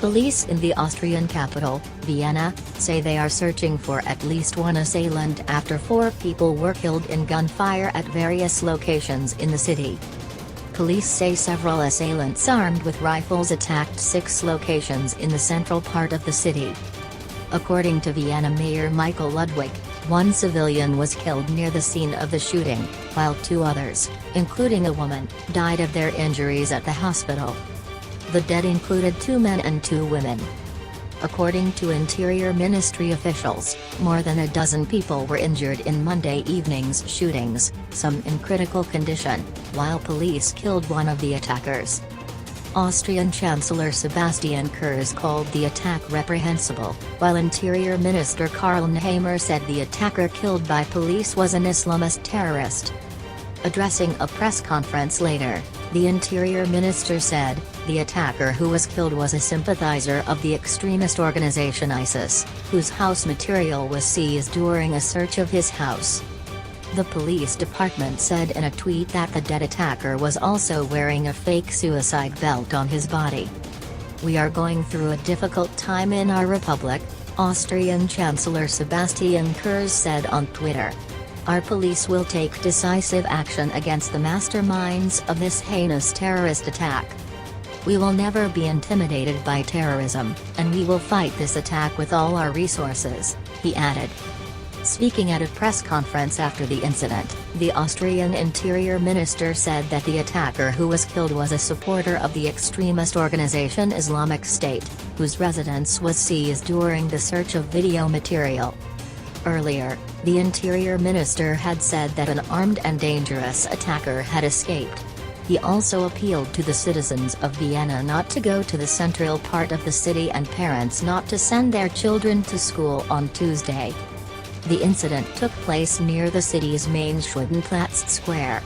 Police in the Austrian capital, Vienna, say they are searching for at least one assailant after 4 people were killed in gunfire at various locations in the city. Police say several assailants armed with rifles attacked 6 locations in the central part of the city. According to Vienna Mayor Michael Ludwig, 1 civilian was killed near the scene of the shooting, while 2 others, including a woman, died of their injuries at the hospital. The dead included 2 men and 2 women. According to Interior Ministry officials, more than a dozen people were injured in Monday evening's shootings, some in critical condition, while police killed one of the attackers. Austrian Chancellor Sebastian Kurz called the attack reprehensible, while Interior Minister Karl Nehammer said the attacker killed by police was an Islamist terrorist. Addressing a press conference later, the Interior Minister said, the attacker who was killed was a sympathizer of the extremist organization ISIS, whose house material was seized during a search of his house. The police department said in a tweet that the dead attacker was also wearing a fake suicide belt on his body. "We are going through a difficult time in our republic," Austrian Chancellor Sebastian Kurz said on Twitter. "Our police will take decisive action against the masterminds of this heinous terrorist attack. We will never be intimidated by terrorism, and we will fight this attack with all our resources," he added. Speaking at a press conference after the incident, the Austrian Interior Minister said that the attacker who was killed was a supporter of the extremist organization Islamic State, whose residence was seized during the search of video material. Earlier, the Interior Minister had said that an armed and dangerous attacker had escaped. He also appealed to the citizens of Vienna not to go to the central part of the city and parents not to send their children to school on Tuesday. The incident took place near the city's main Schwedenplatz square.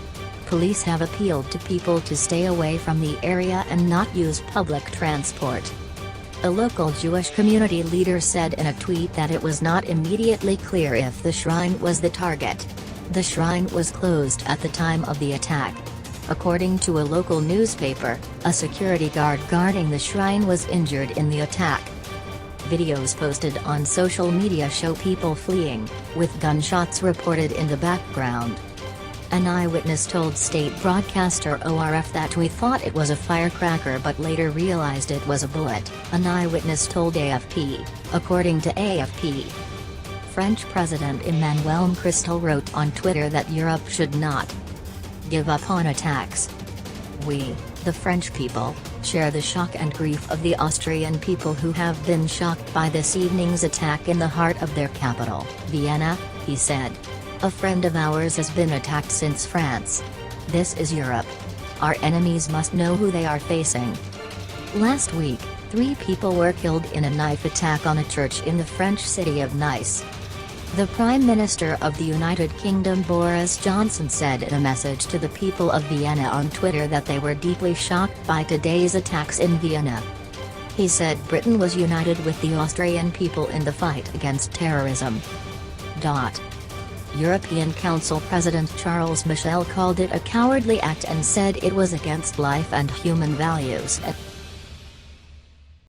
Police have appealed to people to stay away from the area and not use public transport. A local Jewish community leader said in a tweet that it was not immediately clear if the shrine was the target. The shrine was closed at the time of the attack. According to a local newspaper, a security guard guarding the shrine was injured in the attack. Videos posted on social media show people fleeing, with gunshots reported in the background. An eyewitness told state broadcaster ORF that "We thought it was a firecracker but later realized it was a bullet," an eyewitness told AFP, according to AFP. French President Emmanuel Macron wrote on Twitter that Europe should not give up on attacks. "We, the French people, share the shock and grief of the Austrian people who have been shocked by this evening's attack in the heart of their capital, Vienna," he said. "A friend of ours has been attacked since France. This is Europe. Our enemies must know who they are facing." Last week, 3 people were killed in a knife attack on a church in the French city of Nice. The Prime Minister of the United Kingdom Boris Johnson said in a message to the people of Vienna on Twitter that they were deeply shocked by today's attacks in Vienna. He said Britain was united with the Austrian people in the fight against terrorism. European Council President Charles Michel called it a cowardly act and said it was against life and human values.